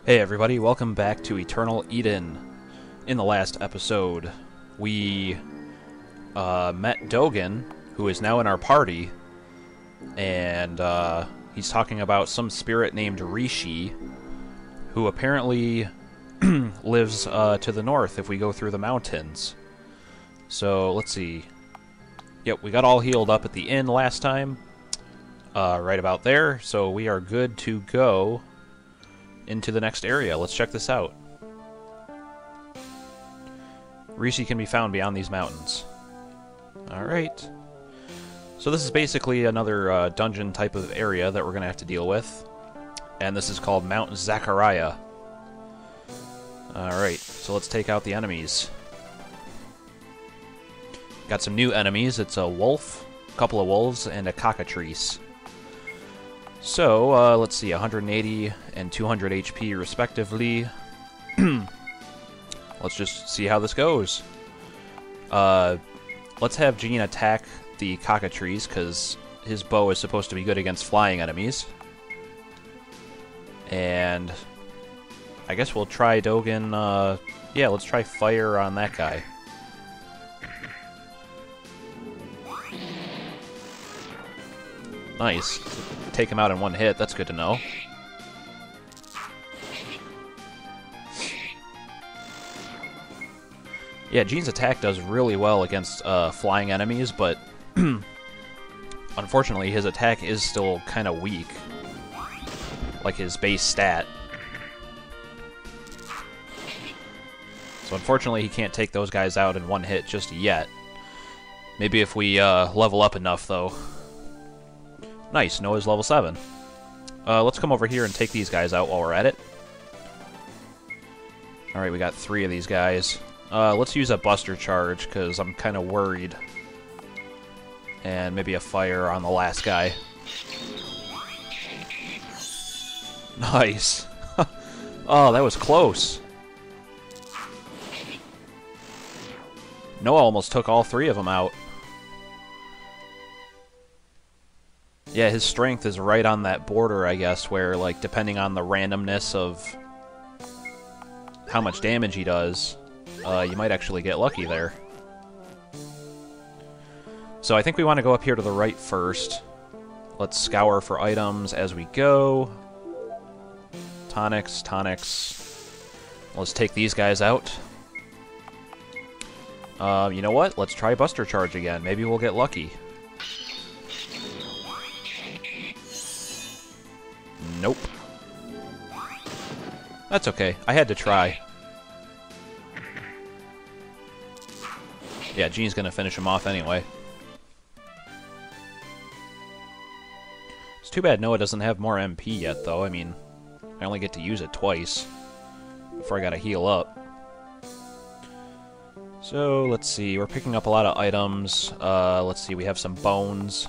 Hey everybody, welcome back to Eternal Eden. In the last episode, we met Dogen, who is now in our party, and he's talking about some spirit named Rishi, who apparently lives to the north if we go through the mountains. So, let's see. Yep, we got all healed up at the inn last time, right about there, so we are good to go into the next area. Let's check this out. Rishi can be found beyond these mountains. Alright. So this is basically another dungeon type of area that we're going to have to deal with. And this is called Mount Zachariah. Alright, so let's take out the enemies. Got some new enemies. It's a wolf, a couple of wolves, and a cockatrice. So, let's see, 180 and 200 HP respectively. Let's just see how this goes. Let's have Jean attack the cockatrice, because his bow is supposed to be good against flying enemies. And I guess we'll try Dogen, yeah, let's try fire on that guy. Nice. Take him out in one hit, that's good to know. Yeah, Jean's attack does really well against flying enemies, but unfortunately his attack is still kind of weak. Like his base stat. So unfortunately he can't take those guys out in one hit just yet. Maybe if we level up enough, though. Nice, Noah's level 7. Let's come over here and take these guys out while we're at it. Alright, we got 3 of these guys. Let's use a Buster Charge, because I'm kind of worried. And maybe a fire on the last guy. Nice. Oh, that was close. Noah almost took all 3 of them out. Yeah, his strength is right on that border, I guess, where, like, depending on the randomness of how much damage he does, you might actually get lucky there. So I think we want to go up here to the right first. Let's scour for items as we go. Tonics, tonics. Let's take these guys out. You know what? Let's try Buster Charge again. Maybe we'll get lucky. Nope. That's okay. I had to try. Yeah, Jean's gonna finish him off anyway. It's too bad Noah doesn't have more MP yet, though. I mean, I only get to use it twice before I gotta heal up. So, let's see. We're picking up a lot of items. Let's see. We have some bones.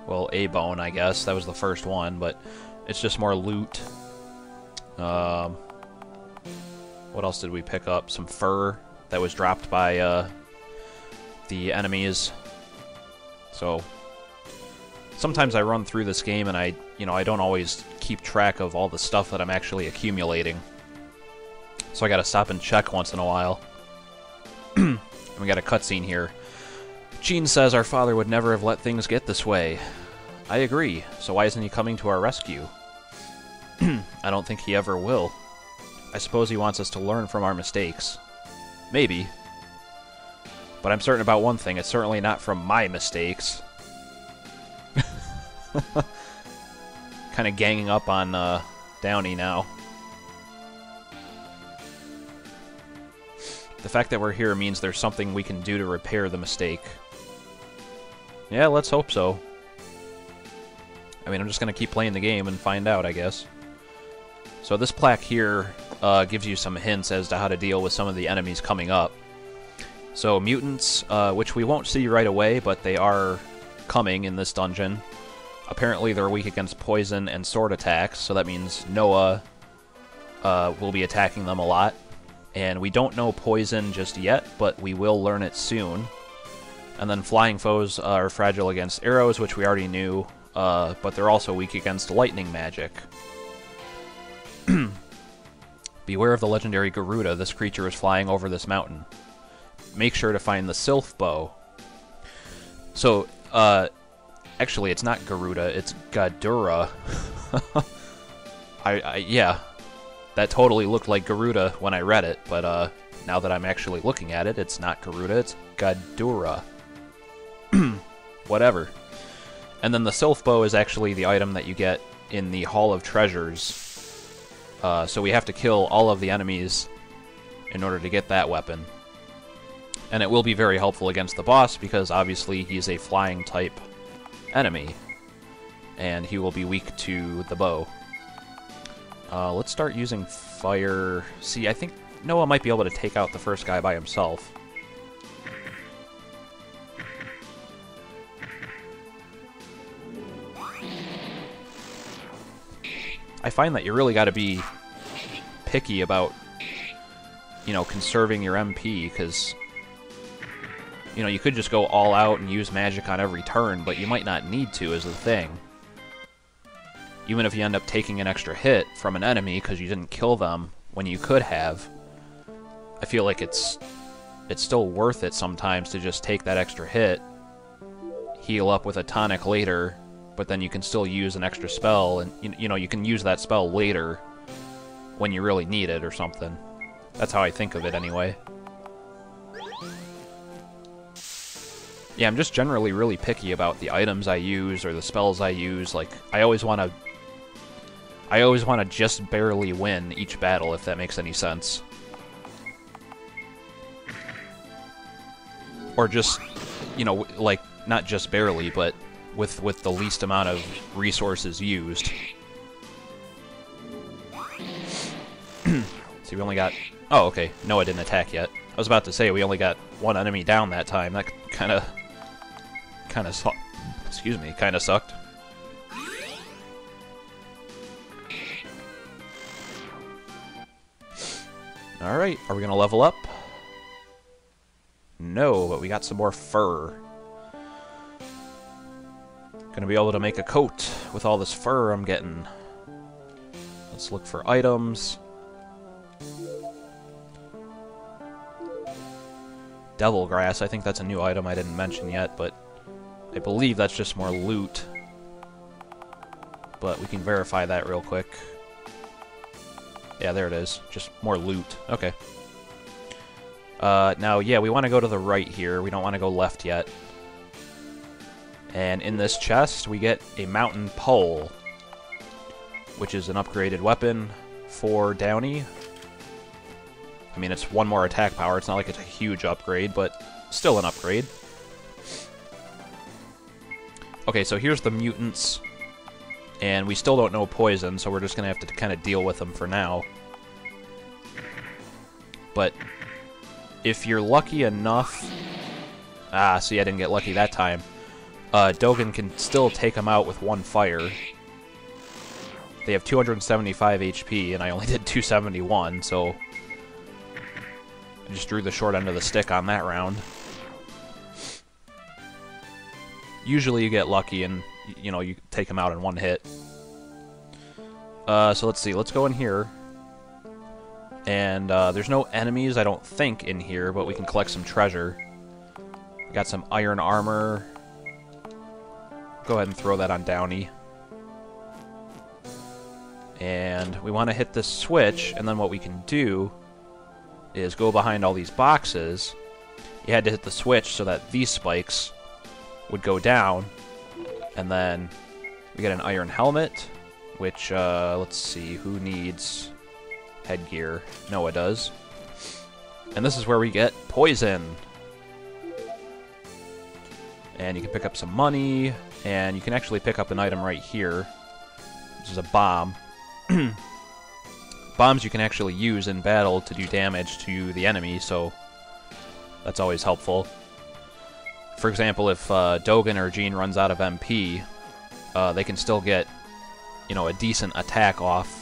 Well, a bone, I guess. That was the first one, but it's just more loot. What else did we pick up? Some fur that was dropped by the enemies. So sometimes I run through this game and I don't always keep track of all the stuff that I'm actually accumulating. So I gotta stop and check once in a while. And we got a cutscene here. Jean says our father would never have let things get this way. I agree, so why isn't he coming to our rescue? I don't think he ever will. I suppose he wants us to learn from our mistakes. Maybe. But I'm certain about one thing, it's certainly not from my mistakes. Kind of ganging up on Downey now. The fact that we're here means there's something we can do to repair the mistake. Yeah, let's hope so. I mean, I'm just going to keep playing the game and find out, I guess. So this plaque here gives you some hints as to how to deal with some of the enemies coming up. So mutants, which we won't see right away, but they are coming in this dungeon. Apparently they're weak against poison and sword attacks, so that means Noah will be attacking them a lot. And we don't know poison just yet, but we will learn it soon. And then flying foes are fragile against arrows, which we already knew. But they're also weak against lightning magic. Beware of the legendary Garuda. This creature is flying over this mountain. Make sure to find the Sylph Bow. So, actually, it's not Garuda, it's Gadura. Yeah, that totally looked like Garuda when I read it, but now that I'm actually looking at it, it's not Garuda, it's Gadura. Whatever. And then the Sylph Bow is actually the item that you get in the Hall of Treasures. So we have to kill all of the enemies in order to get that weapon. And it will be very helpful against the boss, because obviously he's a flying type enemy. And he will be weak to the bow. Let's start using fire. See, I think Noah might be able to take out the first guy by himself. I find that you really got to be picky about, you know, conserving your MP, because, you know, you could just go all out and use magic on every turn, but you might not need to, is the thing. Even if you end up taking an extra hit from an enemy because you didn't kill them when you could have, I feel like it's still worth it sometimes to just take that extra hit, heal up with a tonic later, but then you can still use an extra spell, and you know, you can use that spell later when you really need it or something. That's how I think of it anyway. Yeah, I'm just generally really picky about the items I use or the spells I use. Like, I always want to just barely win each battle, if that makes any sense. Or just, you know, like, not just barely, but with the least amount of resources used. See, we only got... Oh, okay. Noah didn't attack yet. I was about to say, we only got one enemy down that time. That kind of excuse me, kind of sucked. Alright, are we going to level up? No, but we got some more fur. Gonna be able to make a coat with all this fur I'm getting. Let's look for items. Devil grass, I think that's a new item I didn't mention yet, but I believe that's just more loot. But we can verify that real quick. Yeah, there it is. Just more loot. Okay. Now, yeah, we want to go to the right here. We don't want to go left yet. And in this chest, we get a mountain pole, which is an upgraded weapon for Downey. I mean, it's one more attack power. It's not like it's a huge upgrade, but still an upgrade. Okay, so here's the mutants. And we still don't know poison, so we're just going to have to kind of deal with them for now. But if you're lucky enough... Ah, see, I didn't get lucky that time. Dogen can still take them out with one fire. They have 275 HP, and I only did 271, so... I just drew the short end of the stick on that round. Usually you get lucky and, you know, you take them out in one hit. So let's see, let's go in here. And there's no enemies, I don't think, in here, but we can collect some treasure. We got some iron armor. Go ahead and throw that on Downey. And we want to hit this switch, and then what we can do is go behind all these boxes. You had to hit the switch so that these spikes would go down, and then we get an iron helmet, which, let's see, who needs headgear? Noah does. And this is where we get poison. And you can pick up some money, and you can actually pick up an item right here, which is a bomb. Bombs you can actually use in battle to do damage to the enemy, so that's always helpful. For example, if Dogen or Jean runs out of MP, they can still get, you know, a decent attack off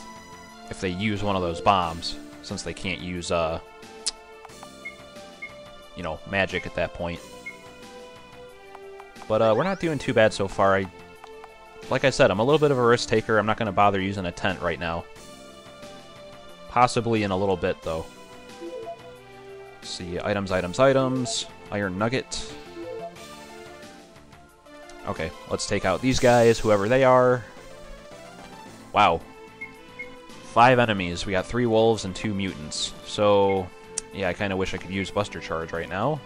if they use one of those bombs, since they can't use, you know, magic at that point. But we're not doing too bad so far. Like I said, I'm a little bit of a risk taker. I'm not going to bother using a tent right now. Possibly in a little bit, though. Let's see, items, items, items. Iron nugget. Okay, let's take out these guys, whoever they are. Wow. 5 enemies. We got 3 wolves and 2 mutants. So, yeah, I kind of wish I could use Buster Charge right now.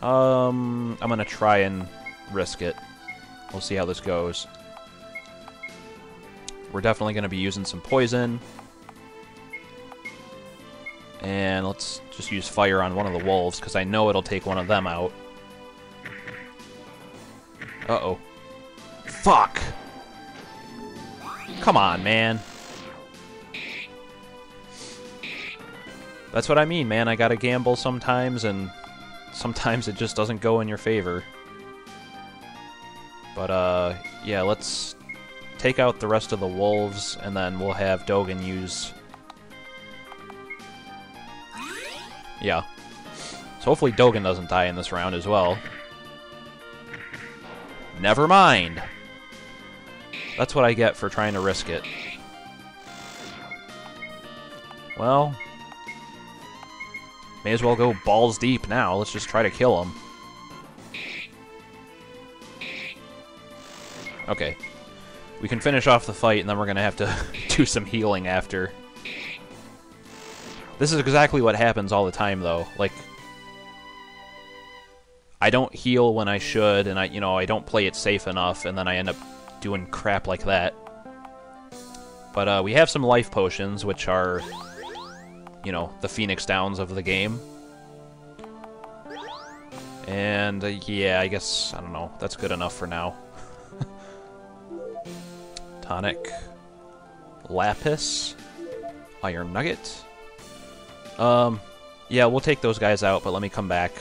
I'm gonna try and risk it. We'll see how this goes. We're definitely gonna be using some poison. And let's just use fire on one of the wolves, because I know it'll take one of them out. Uh-oh. Fuck! Come on, man. That's what I mean, man. I gotta gamble sometimes, and sometimes it just doesn't go in your favor. But, yeah, let's take out the rest of the wolves, and then we'll have Dogen use... Yeah. So hopefully Dogen doesn't die in this round as well. Never mind! That's what I get for trying to risk it. Well... may as well go balls deep now. Let's just try to kill him. Okay. We can finish off the fight, and then we're gonna have to do some healing after. This is exactly what happens all the time, though. Like, I don't heal when I should, and I don't play it safe enough, and then I end up doing crap like that. But we have some life potions, which are, the Phoenix Downs of the game. And yeah, I guess, I don't know, that's good enough for now. Tonic. Lapis. Iron Nugget. Yeah, we'll take those guys out, but let me come back.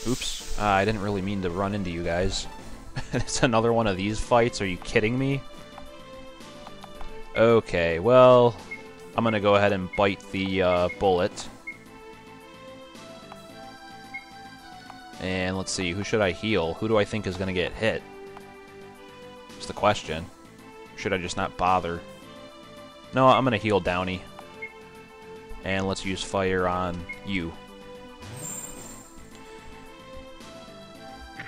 Oops. I didn't really mean to run into you guys. It's another one of these fights? Are you kidding me? Okay, well... I'm gonna go ahead and bite the, bullet. And let's see, who should I heal? Who do I think is gonna get hit? That's the question. Should I just not bother? No, I'm gonna heal Downey. And let's use fire on you.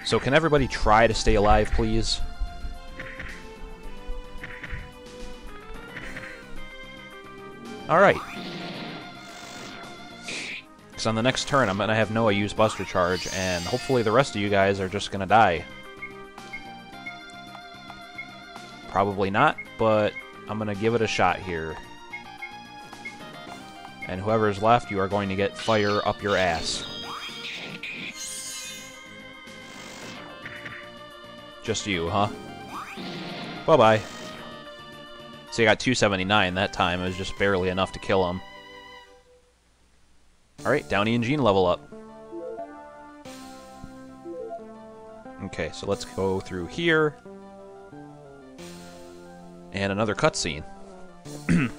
So can everybody try to stay alive, please? Alright. Because on the next turn, I'm going to have Noah use Buster Charge, and hopefully the rest of you guys are just going to die. Probably not, but I'm going to give it a shot here. And whoever's left, you are going to get fire up your ass. Just you, huh? Bye-bye. So you got 279 that time. It was just barely enough to kill him. Alright, Downey and Jean level up. Okay, so let's go through here. And another cutscene. Do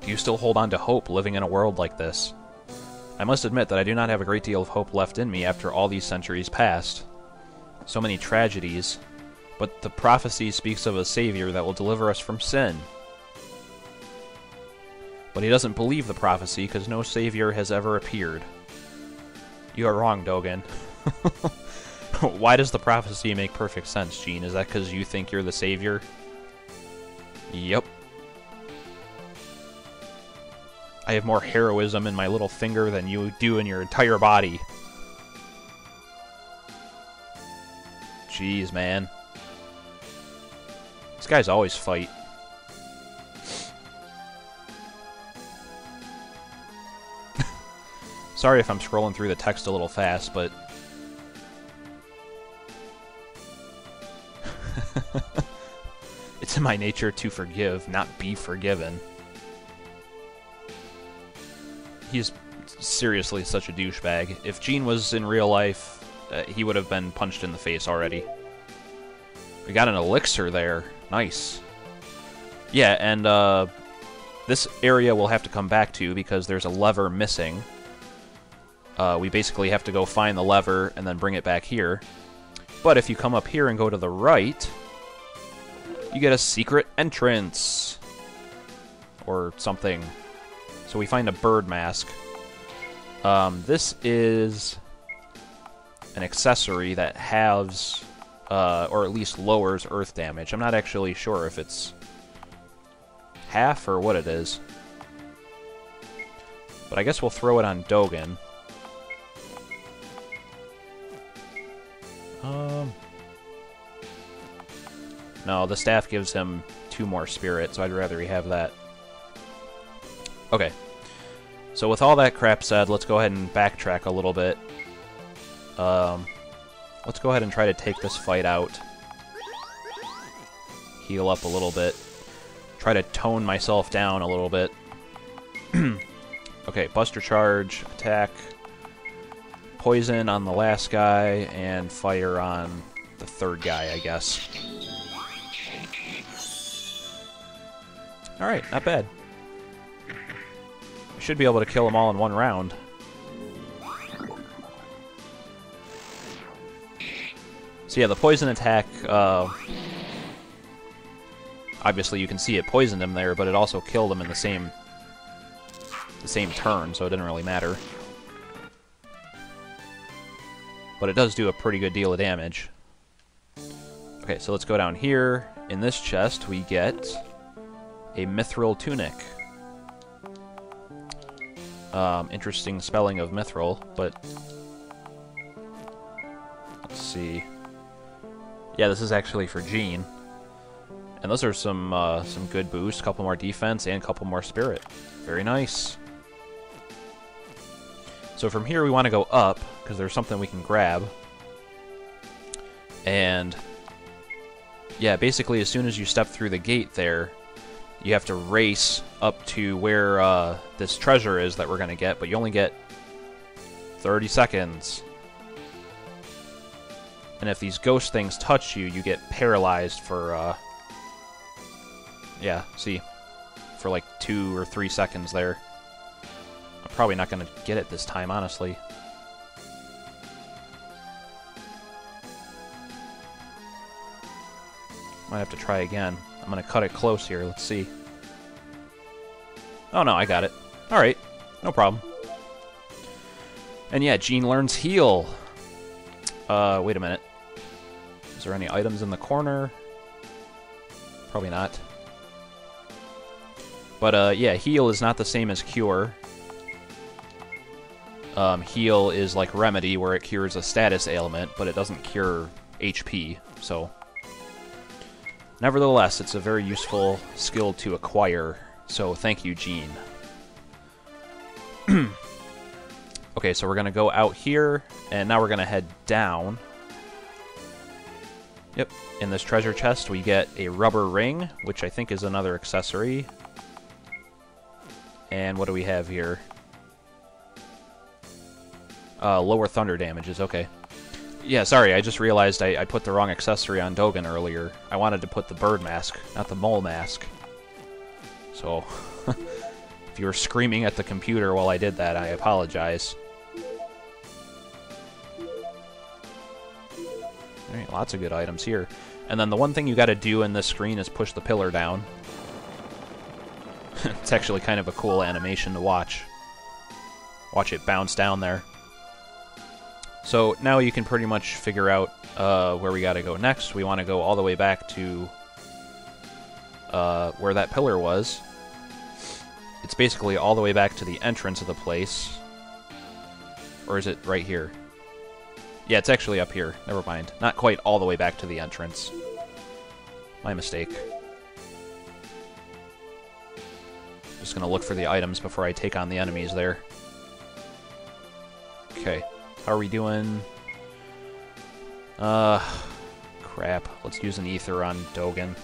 you still hold on to hope living in a world like this? I must admit that I do not have a great deal of hope left in me after all these centuries past. So many tragedies, but the prophecy speaks of a savior that will deliver us from sin. But he doesn't believe the prophecy because no savior has ever appeared. You are wrong, Dogen. Why does the prophecy make perfect sense, Gene? Is that because you think you're the savior? Yep. I have more heroism in my little finger than you do in your entire body. Jeez, man. These guys always fight. Sorry if I'm scrolling through the text a little fast, but... it's in my nature to forgive, not be forgiven. He's seriously such a douchebag. If Gene was in real life... he would have been punched in the face already. We got an elixir there. Nice. Yeah, and this area we'll have to come back to because there's a lever missing. We basically have to go find the lever and then bring it back here. But if you come up here and go to the right, you get a secret entrance. Or something. So we find a bird mask. This is an accessory that halves, or at least lowers earth damage. I'm not actually sure if it's half or what it is. But I guess we'll throw it on Dogen. No, the staff gives him 2 more spirit, so I'd rather he have that. Okay. So with all that crap said, let's go ahead and backtrack a little bit. Let's go ahead and try to take this fight out. Heal up a little bit. Try to tone myself down a little bit. Okay, Buster Charge, attack, poison on the last guy, and fire on the third guy, I guess. Alright, not bad. I should be able to kill them all in one round. So yeah, the poison attack, obviously you can see it poisoned him there, but it also killed him in the same turn, so it didn't really matter. But it does do a pretty good deal of damage. Okay, so let's go down here. In this chest, we get a mithril tunic. Interesting spelling of mithril, but let's see. Yeah, this is actually for Jean. And those are some good boosts, a couple more defense and a couple more spirit. Very nice. So from here we want to go up, because there's something we can grab. And yeah, basically as soon as you step through the gate there, you have to race up to where this treasure is that we're going to get, but you only get 30 seconds. And if these ghost things touch you, you get paralyzed for, yeah, see, for like 2 or 3 seconds there. I'm probably not going to get it this time, honestly. Might have to try again. I'm going to cut it close here. Let's see. Oh, no, I got it. Alright, no problem. And yeah, Jean learns heal. Wait a minute. Is there any items in the corner? Probably not. But, yeah, heal is not the same as cure. Heal is like remedy, where it cures a status ailment, but it doesn't cure HP, so... Nevertheless, it's a very useful skill to acquire, so thank you, Jean. Okay, so we're going to go out here, and now we're going to head down. Yep, in this treasure chest we get a rubber ring, which I think is another accessory. And what do we have here? Lower thunder damages, okay. Yeah, sorry, I just realized I put the wrong accessory on Dogen earlier. I wanted to put the bird mask, not the mole mask. So, if you were screaming at the computer while I did that, I apologize. Alright, lots of good items here. And then the one thing you gotta do in this screen is push the pillar down. It's actually kind of a cool animation to watch. Watch it bounce down there. So now you can pretty much figure out where we gotta go next. We want to go all the way back to where that pillar was. It's basically all the way back to the entrance of the place. Or is it right here? Yeah, it's actually up here. Never mind. Not quite all the way back to the entrance. My mistake. Just gonna look for the items before I take on the enemies there. Okay. How are we doing? Crap. Let's use an ether on Dogen.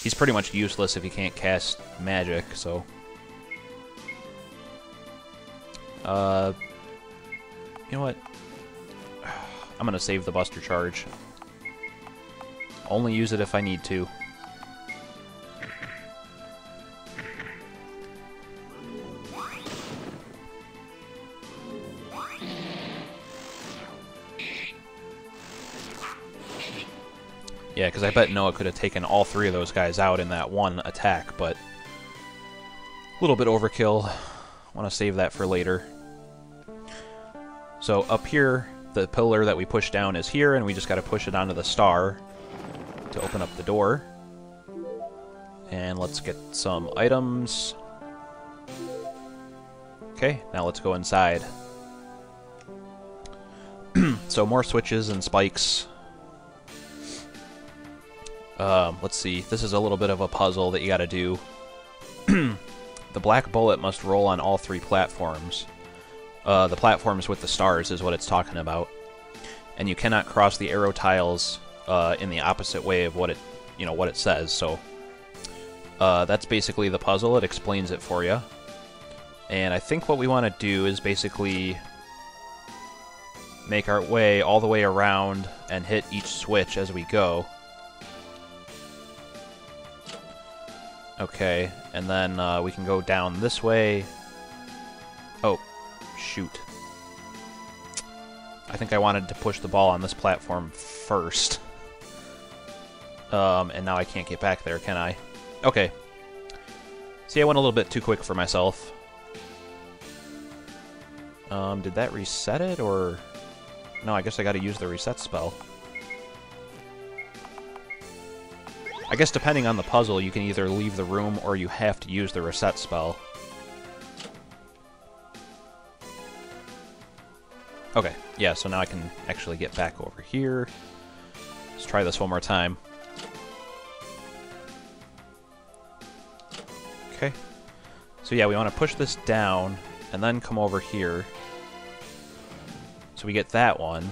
He's pretty much useless if he can't cast magic, so... You know what? I'm gonna save the Buster Charge. Only use it if I need to. Yeah, because I bet Noah could have taken all three of those guys out in that one attack, but a little bit overkill. Want to save that for later. So up here, the pillar that we push down is here, and we just got to push it onto the star to open up the door. And let's get some items. Okay, now let's go inside. So more switches and spikes. Let's see. This is a little bit of a puzzle that you gotta do. The black bullet must roll on all three platforms. The platforms with the stars is what it's talking about. And you cannot cross the arrow tiles in the opposite way of what it, what it says. So that's basically the puzzle. It explains it for you. And I think what we want to do is basically make our way all the way around and hit each switch as we go. Okay, and then we can go down this way. Oh, shoot. I think I wanted to push the ball on this platform first. And now I can't get back there, can I? Okay. See, I went a little bit too quick for myself. Did that reset it, or... No, I guess I gotta use the reset spell. I guess depending on the puzzle, you can either leave the room or you have to use the reset spell. Okay, yeah, so now I can actually get back over here. Let's try this one more time. Okay. So yeah, we want to push this down and then come over here. So we get that one.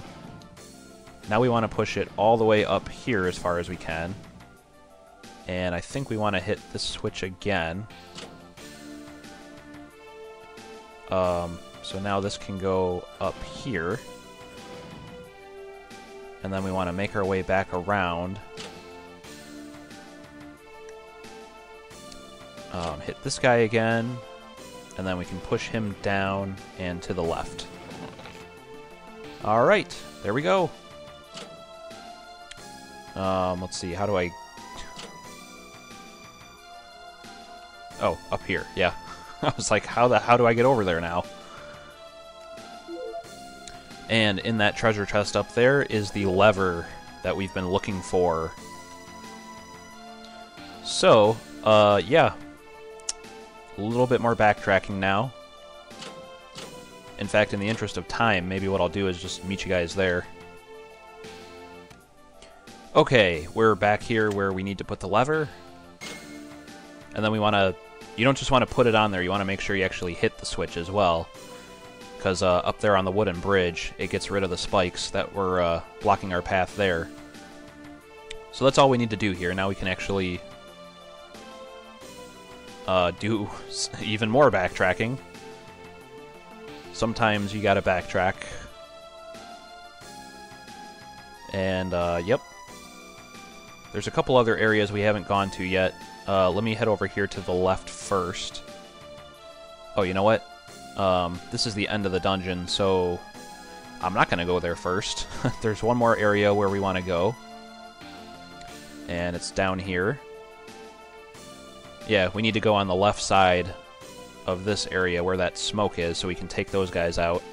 Now we want to push it all the way up here as far as we can. And I think we want to hit the switch again. So now this can go up here. And then we want to make our way back around. Hit this guy again. And then we can push him down and to the left. Alright, there we go. Let's see, how do I... Oh, up here, yeah. I was like, how do I get over there now? And in that treasure chest up there is the lever that we've been looking for. So, yeah. A little bit more backtracking now. In fact, in the interest of time, maybe what I'll do is just meet you guys there. Okay, we're back here where we need to put the lever. And then we want to... You don't just want to put it on there, you want to make sure you actually hit the switch as well. Because up there on the wooden bridge, it gets rid of the spikes that were blocking our path there. So that's all we need to do here. Now we can actually do even more backtracking. Sometimes you gotta backtrack. And, yep. There's a couple other areas we haven't gone to yet. Let me head over here to the left first. Oh, you know what? This is the end of the dungeon, so I'm not gonna go there first. There's one more area where we want to go. And it's down here. Yeah, we need to go on the left side of this area where that smoke is, so we can take those guys out.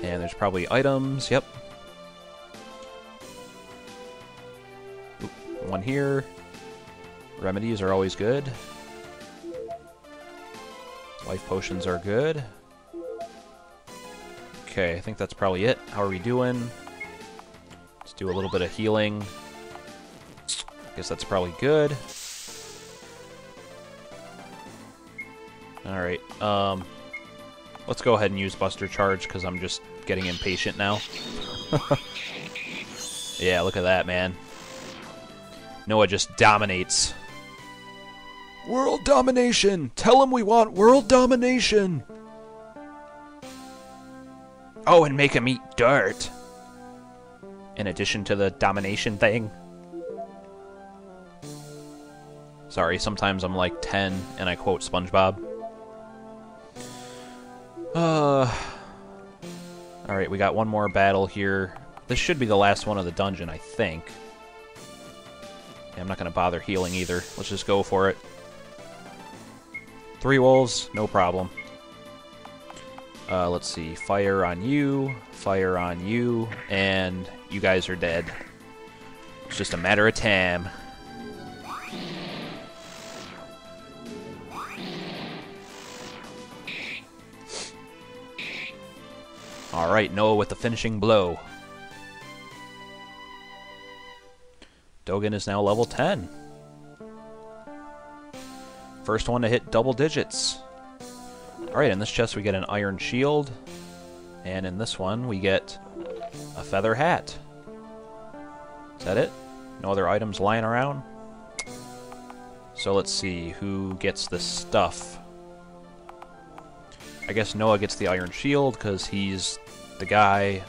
And there's probably items, yep. Oop, one here. Remedies are always good. Life potions are good. Okay, I think that's probably it. How are we doing? Let's do a little bit of healing. Guess that's probably good. Alright, let's go ahead and use Buster Charge, because I'm just getting impatient now. Yeah, look at that, man. Noah just dominates. World domination! Tell him we want world domination! Oh, and make him eat dirt! In addition to the domination thing. Sorry, sometimes I'm like 10 and I quote SpongeBob. Alright, we got one more battle here. This should be the last one of the dungeon, I think. Yeah, I'm not going to bother healing either. Let's just go for it. 3 wolves, no problem. Let's see. Fire on you, and you guys are dead. It's just a matter of time. Alright, Noah with the finishing blow. Dogen is now level 10. First one to hit double digits. Alright, in this chest we get an iron shield. And in this one we get a feather hat. Is that it? No other items lying around? So let's see, who gets this stuff? I guess Noah gets the iron shield because he's the guy.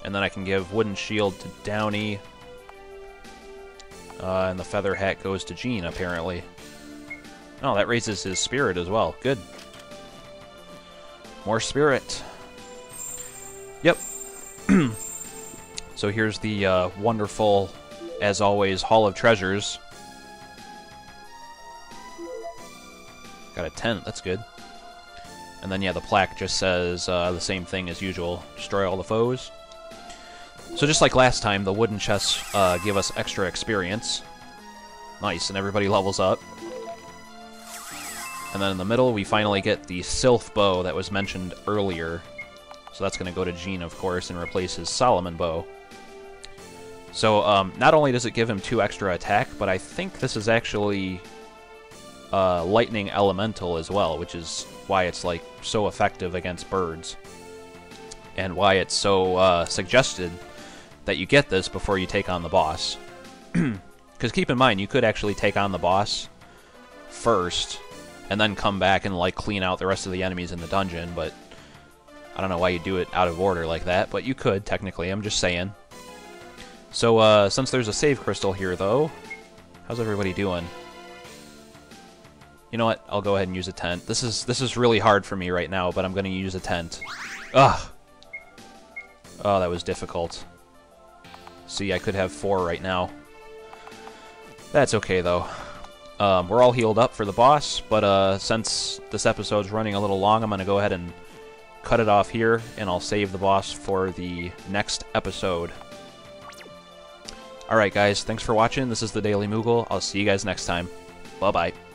And then I can give wooden shield to Downey. And the feather hat goes to Gene, apparently. Oh, that raises his spirit as well. Good. More spirit. Yep. So here's the wonderful, as always, Hall of Treasures. Got a tent, that's good. And then, yeah, the plaque just says the same thing as usual. Destroy all the foes. So just like last time, the wooden chests give us extra experience. Nice, and everybody levels up. And then in the middle, we finally get the Sylph bow that was mentioned earlier. So that's going to go to Gene, of course, and replace his Solomon bow. So not only does it give him 2 extra attack, but I think this is actually lightning elemental as well, which is why it's like so effective against birds. And why it's so suggested that you get this before you take on the boss. Because keep in mind, you could actually take on the boss first, and then come back and like clean out the rest of the enemies in the dungeon, but I don't know why you do it out of order like that, but you could, technically, I'm just saying. So, since there's a save crystal here, though, how's everybody doing? You know what? I'll go ahead and use a tent. This is really hard for me right now, but I'm going to use a tent. Ugh! Oh, that was difficult. See, I could have 4 right now. That's okay, though. We're all healed up for the boss, but since this episode's running a little long, I'm going to go ahead and cut it off here, and I'll save the boss for the next episode. Alright, guys, thanks for watching. This is the Daily Moogle. I'll see you guys next time. Bye-bye.